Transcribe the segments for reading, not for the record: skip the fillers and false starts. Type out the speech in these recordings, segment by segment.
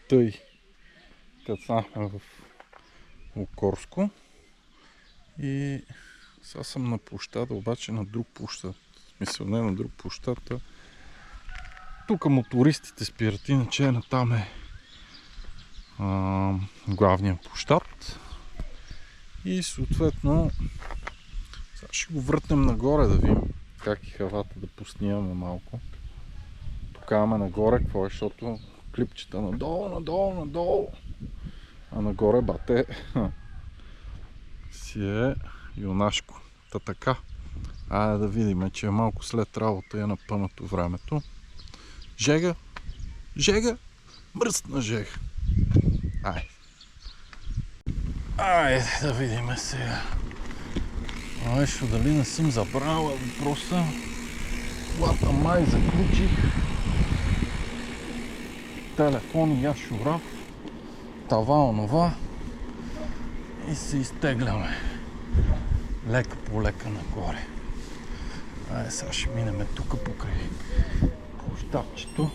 Тъй, кацнахме в Лукорско и сега съм на площада, обаче на друг площад. В смисъл не на друг площад, а тук мотористите спират, иначе натам е главния площад. И съответно сега ще го въртнем нагоре да видим как е хавата, да поснимаме малко. Покаваме нагоре, какво е, защото клипчета надолу. А нагоре бате си е юнашко. Та така. Айде да видим, че е малко след работа и е напънато времето. Жега! Мръсна жега! Айде да видим сега. Нещо дали не съм забрал въпроса. Колата май заключих. Телефон я шурав. Това онова. И се изтегляме. Лека по лека нагоре. Айде сега ще минем тук покрай площадчето.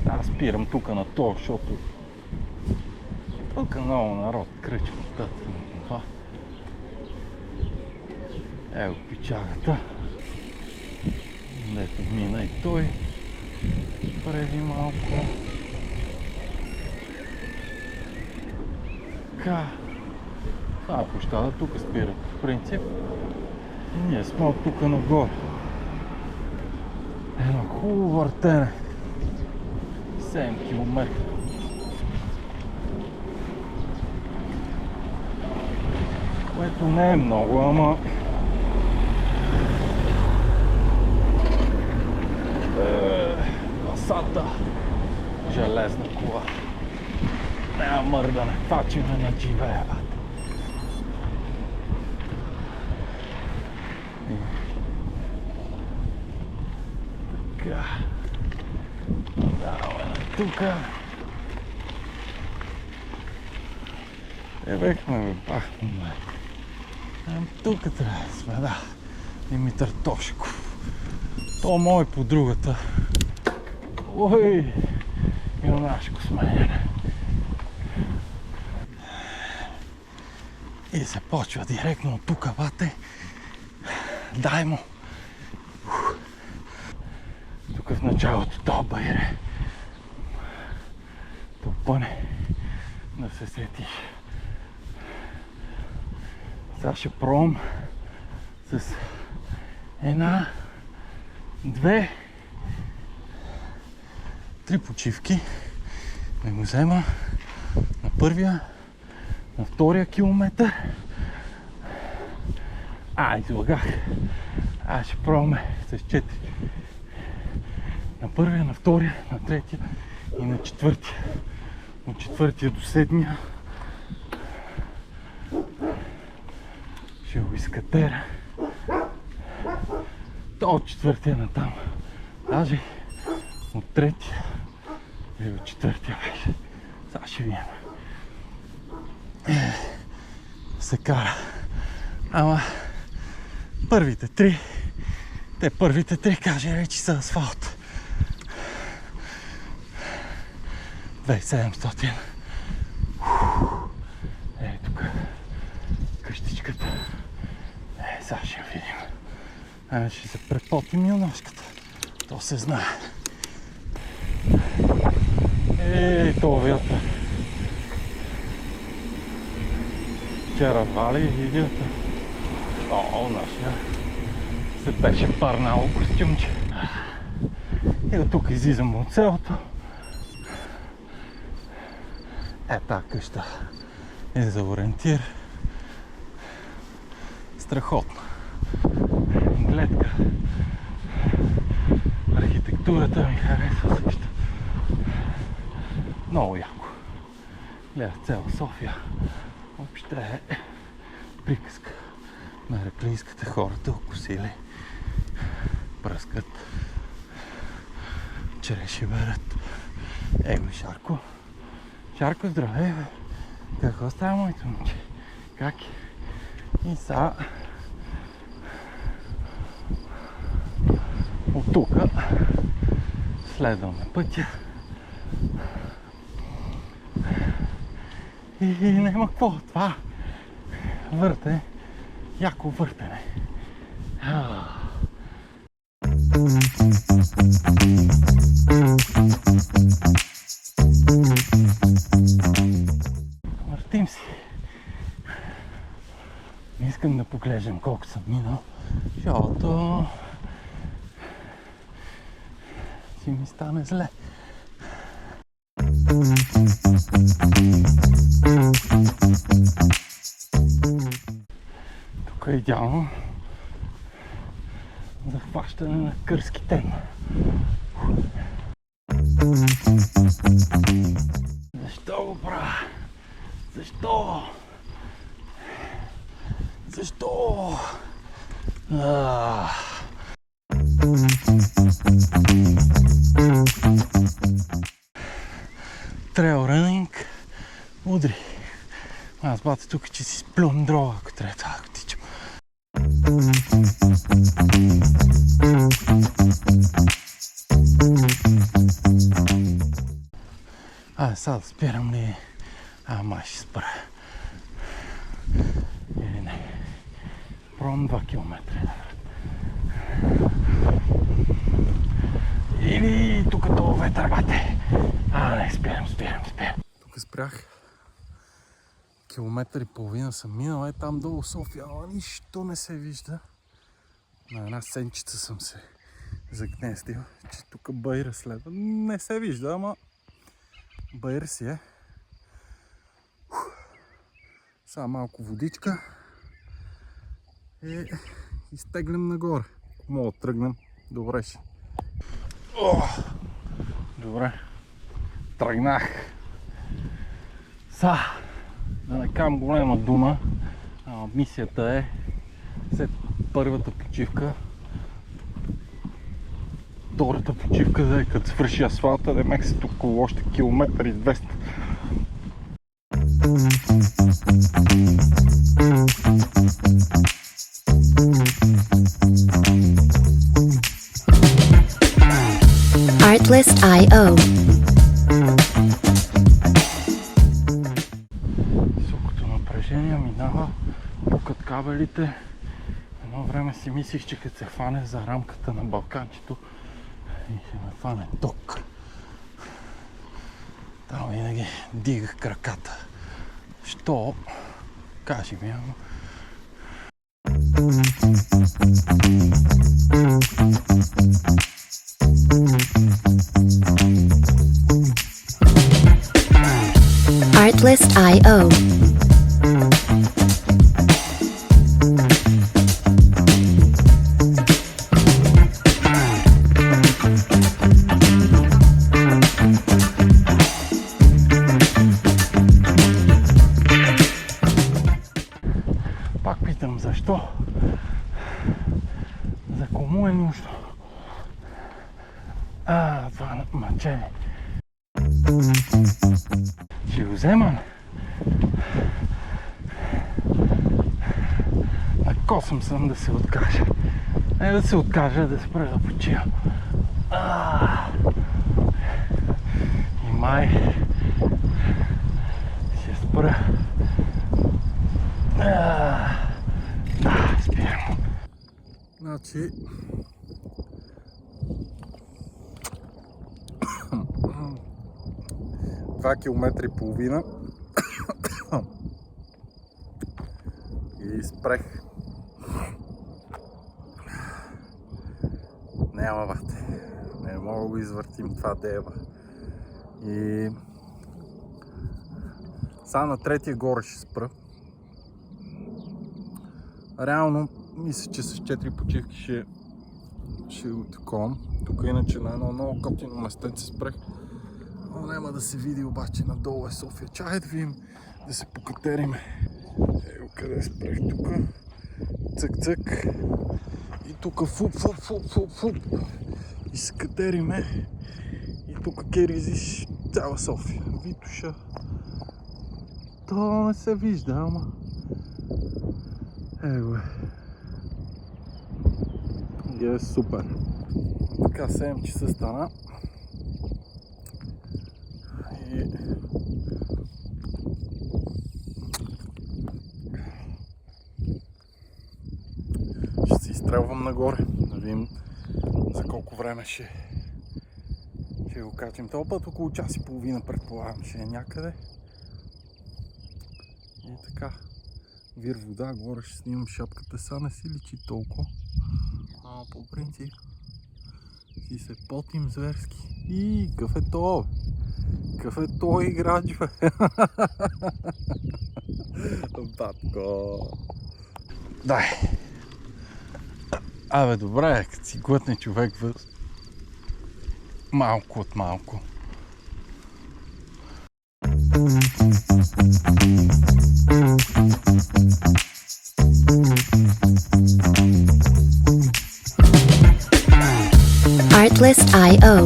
Аз спирам тук на то, защото тук много народ кръчи това. Ево пичагата. Дето мина и той преди малко. Така. Това е площада, тук спира. В принцип, ние сме от тук нагоре. Едно хубаво въртене. 7 км. Което не е много, ама Пасата. Железна кола. Няма мърдане. Фачиме на дживея. Така. Даваме на тука. Бехме, бахме. Тук трябва да сме, да. Димитър Тошков. То мой по другата. Ой, юнашко сменяне. И се почва директно от тук, бате. Дай му. Тук в началото то байре. Топъне. Да се сетиш. Сега ще пробвам с една, две, три почивки да го взема на първия, на втория километър. Излагах. Ще пробваме с 4. На първия, на втория, на третия и на четвъртия. От четвъртия до седмия ще го изкатера. То от четвъртия натам. Даже от третия и от четвъртия беше. Сега ще видим. Се кара. Ама първите три, каже речи са асфалт. 2700. Тук къщичката. Сега ще видим. Ще се препотим юношката. То се знае. То вятър. Вчера вали и видеото. Нашия се беше парнало костюмче. И от тук излизам от селото. Тази къща е за ориентир. Страхотно. Гледка. Архитектурата ми харесва също. Много яко. Гледа цяла София. Въобще е приказка. На реплийската хората окусили. Пръскат. Череши берат. Его Шарко. Шарко, здравей, бе. Какво става, моето момче? Как е? И сега от тук следваме пътя И няма какво. Това върте. Яко въртене. Въртим си. Не искам да поглеждам колко съм минал, защото си ми стане зле. Тук е идеално за хващане на кърски тен. Защо го правя? Защо? Защо? Трейл рънинг. Удри. Аз бата тук, че си сплюн дрова, ако трябва това да тичам. Сега да спирам ли? Май ще спра. Или не. Пробвам 2 км. Или тук това ветър бате. Не, спирам. Тук спрях. Километър и половина съм минал. Там долу София, ама нищо не се вижда. На една сенчица съм се загнездил, че тук Баир следва. Не се вижда, ама Баир си е. Сега малко водичка и изтеглям нагоре. Мога да тръгнем. Добре ще. Добре. Тръгнах. Да не кам голема дума. Мисията е след първата почивка, втората почивка, да е като свърши асфалта, да мек се тук около още километър и 200. Artlist.io. Високото напрежение минава пукат кабелите. Едно време си мислих, че като се фане за рамката на балканчето и ще ме фане ток. Там винаги дигах краката. Що? Кажи ми, ама. Artlist.io. Пак питам защо? За кому е нужно? Това мъчение. Ще го вземам. Накосъм съм да се откажа. Не да се откажа, да спра да почивам. И май ще спра. Спирам. Значи 2 км и половина и спрех. Няма бате. Не мога да го извъртим това деба. И сега на третия горе ще спра. Реално мисля, че с 4 почивки ще го таковам. Тук иначе на едно много готино местенце спрех. Но няма да се види обаче надолу е София. Чакай да видим, да се покатериме. Ево къде спрех тук. Цък-цък. И тук фуп. И се катериме. И тук керизиш цяла София. Витуша. То не се вижда, ама. Ево е. И е супер. Така 7 часа стана. И стрелвам нагоре, да видим за колко време ще го качим. Този път около час и половина предполагам ще е някъде. И така, вир вода, горе ще снимам шапката, са не си личи толкова. По принцип си се потим зверски. И какъв е то? Какъв е то играч, бе? Батко! Дай! Абе, добре, като си глътне човек малко от малко. Artlist.io.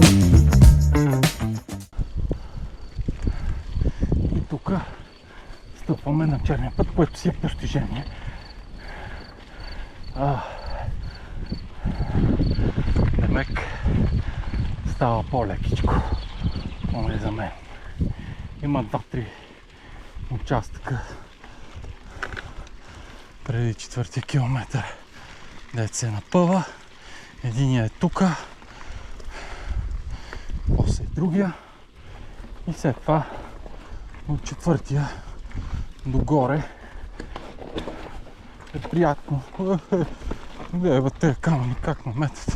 И тук стъпваме на черния път, което си е постижение. Демек става по-лекичко, поне за мен. Има 2-3 участъка преди 4-ти километър, дето се напъва. Единият е тука, после другия и след това от 4-тия догоре е приятно. Гледай, тези камъни как ме метат.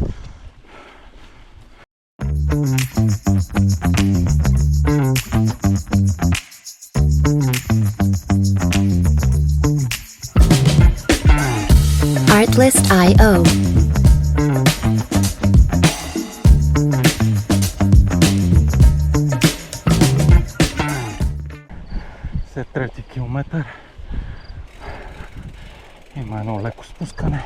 Artlist.io. След 3-ти километър има едно леко спускане.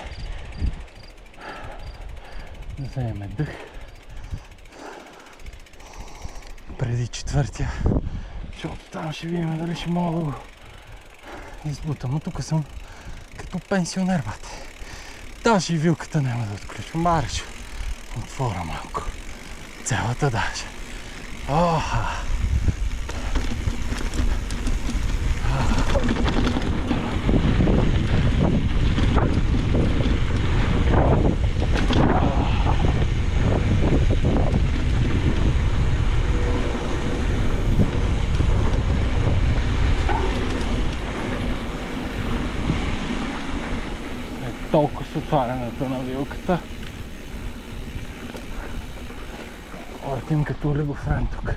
Вземем дъх. Преди 4-тия, защото там ще видим дали ще мога да го избутам. Но тук съм като пенсионер, бате. Даже и вилката няма да отключвам. Мариш, отворя малко. Цялата даже. Оха! Толкова с отварянето на вилката. Летим като олигофрен тук.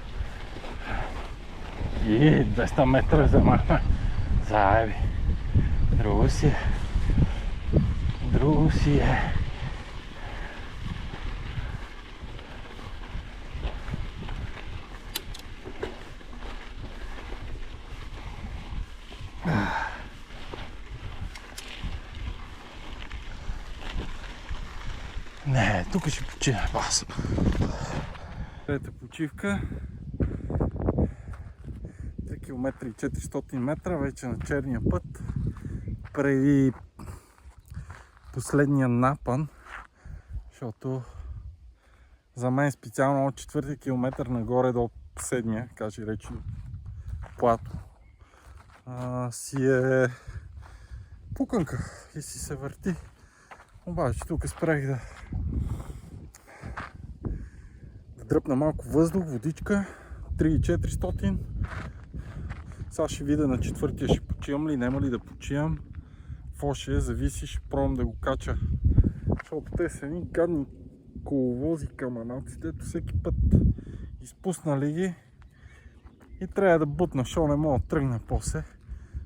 И 200 метра замахме. Заеби. Друго си е. Друго си е. Не, тук ще почина бас. Трета почивка. 3 км и 400 метра вече на черния път. Преди последния напън, защото за мен специално от 4-ти километър нагоре до 7-я, кажи речи плато, си е пуканка и си се върти. Обаче тук спрех да дръпна малко въздух, водичка, 3400. Сега ще видя на 4-тия ще почивам ли, няма ли да почивам. Какво ще е, зависи, ще пробвам да го кача. Защото те са едни гадни коловози каманаци, дето всеки път изпуснали ги и трябва да бутна, защото не мога да тръгна после.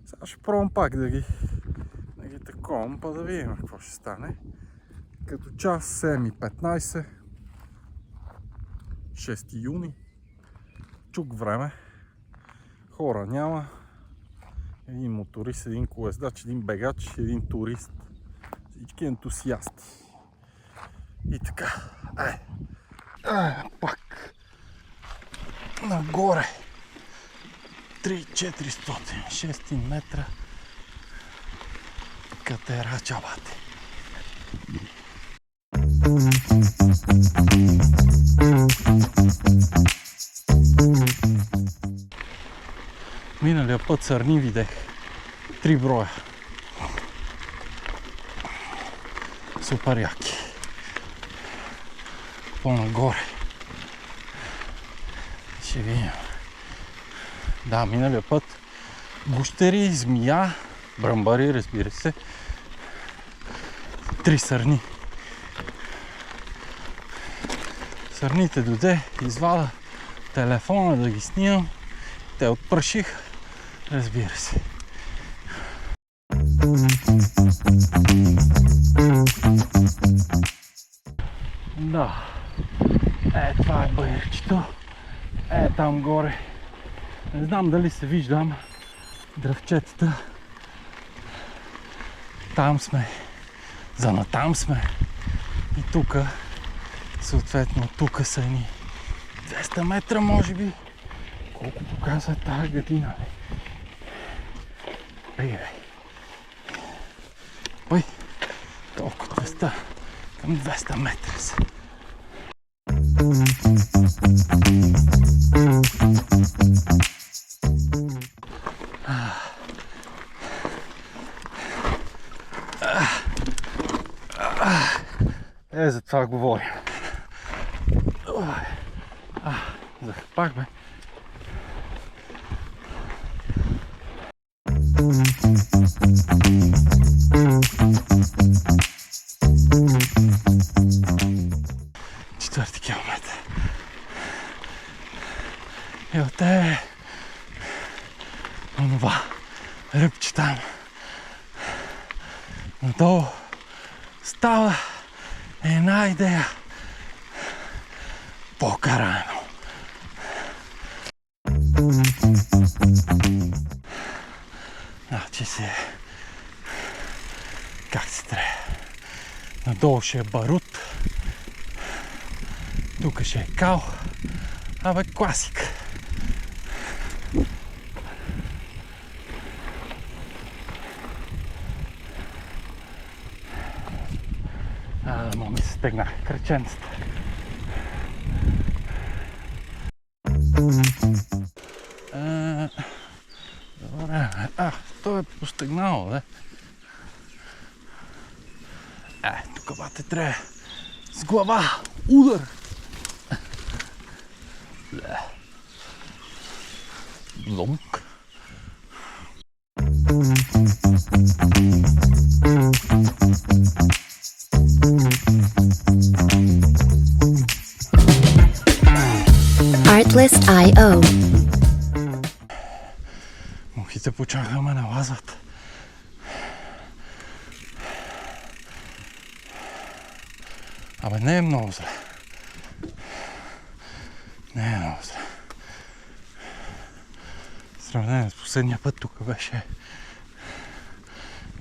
Сега ще пробвам пак да ги таковам, па да видим какво ще стане. Като час 7:15, 6 юни, чук време, хора няма, един моторист, един колездач, един бегач, един турист, всички ентусиасти. И така, пак нагоре, 3400, 6 метра, катера чабате. Миналия път сърни видех 3 броя. Супер яки. По-нагоре. Ще видим. Да, миналия път гущери, змия, брамбари, разбира се. 3 сърни. Сърните доде, извада телефона да ги снимам. Те отпрашиха, разбира се. Да. Това е баирчето. Там горе. Не знам дали се виждам дръвчетата. Там сме. Занатам сме. И тука, съответно, тука са ни 200 метра, може би. Колко показва тази градина, бе? Бе. Ой, толкова 200 към 200 метра са. За това говорим. Захапах, бе. Четвърти километър. Ето те онова ръбче там. Надолу става една идея по-карано. Значи се как се трябва. Надолу ще е барут, тук ще е кал, абе класика. Ми се стегнаха кръченцата. Добре, той е постегнал, бе. Тук бате трябва с глава, удар. Ломк. Artlist.io. Мухите почаха ме налазват. Абе не е много зле. Не е много зле. В сравнение с последния път тук беше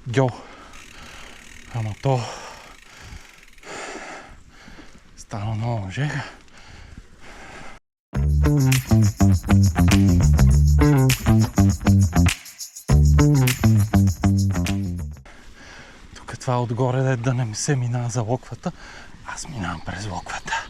гьол. Ама то стана много жега. Тук това отгоре да не ми се минава за локвата, аз минавам през локвата.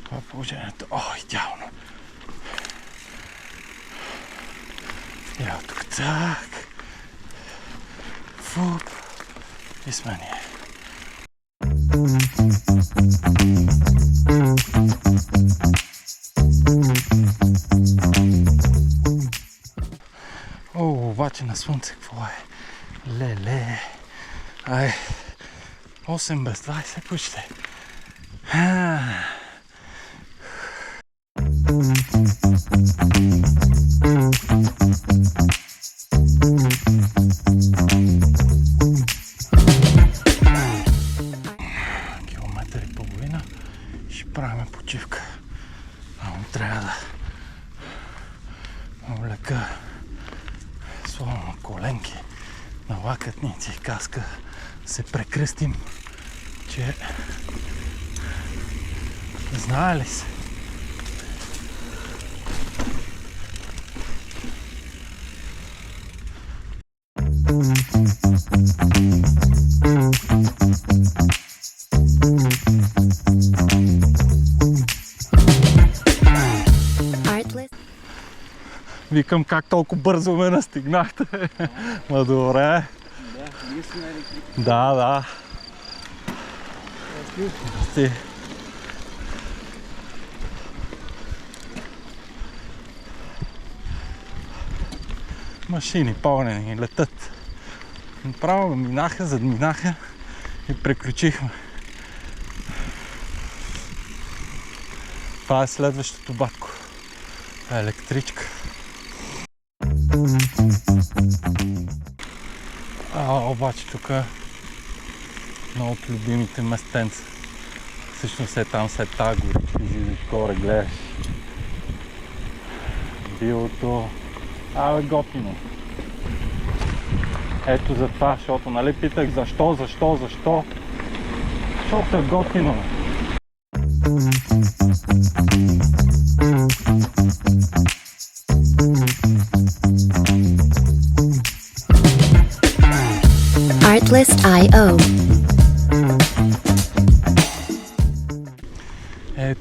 Това е положението. Идеално. Ето тук так. Фуп. И сме ние. Обаче на слънце какво е? Леле. 8 без 20 почти. Километър и половина. Ще правим почивка. Трябва да облека словно коленки на лакътници и каска. Се прекръстим, че знае ли се? Викам как толкова бързо ме настигнахте. Ма добре. Да, ние си на електрик. Да. Здрасти. Машини пълнени летат. Направо минаха, задминаха и приключихме. Това е следващото батко. Електричка. Обаче тук е много от любимите местенца. Всъщност е там след тази горичка, излизаш горе, гледаш билото. Готино. Ето за това, защото нали питах защо? Защото е готино. Artlist.io.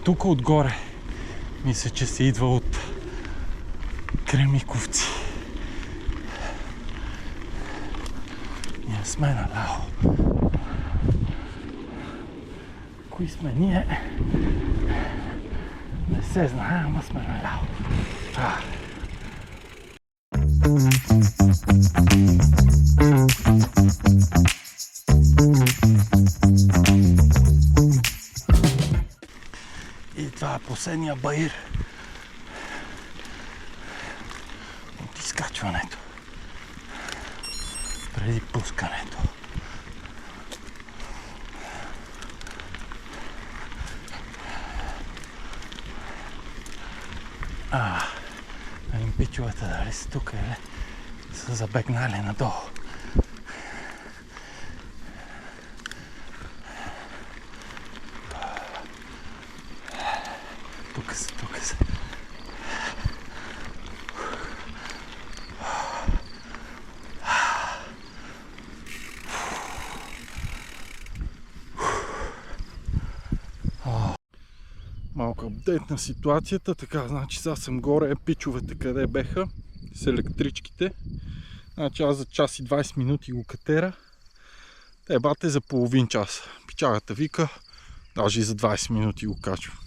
Тук отгоре мисля, че се идва от Кремиковци. Ние сме наляво. Кои сме ние? Не се знае, ама сме наляво. И това е последния баир от изкачването. Преди пускането. Пичовете дали са тук или са забегнали надолу. Тук са. Малко апдейт на ситуацията, така, значи сега съм горе, пичовете къде беха с електричките. Значи аз за час и 20 минути го катера, те бате за половин час. Пичагата вика, даже и за 20 минути го качва.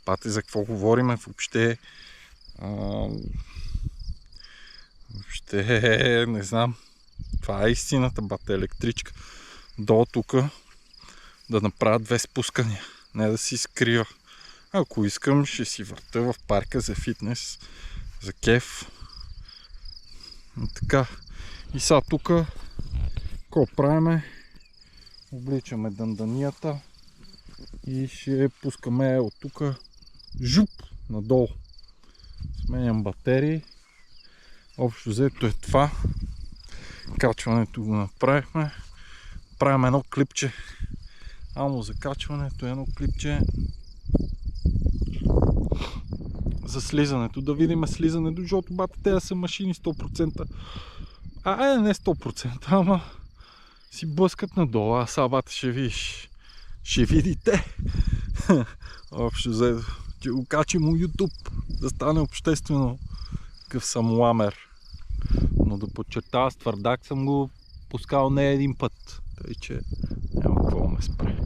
Бате за какво говориме въобще, въобще не знам, това е истината, бате електричка. До тук да направя 2 спускания, не да си скрива. Ако искам, ще си върта в парка за фитнес, за кеф. И така. И сега тук, какво правиме? Обличаме данданията и ще пускаме от тук жуп надолу. Сменям батерии. Общо взето е това. Качването го направихме. Правим едно клипче. Ано за качването, едно клипче за слизането. Да видим слизането, защото бата тези са машини 100%. Не 100%, ама си блъскат надолу. А сега бата ще видиш. Ще видите. Общо взето. Ще го качим у YouTube. Да стане обществено. Какъв съм ламер. Но да подчертава, с твърдак съм го пускал не един път. Тъй че няма какво ме спре.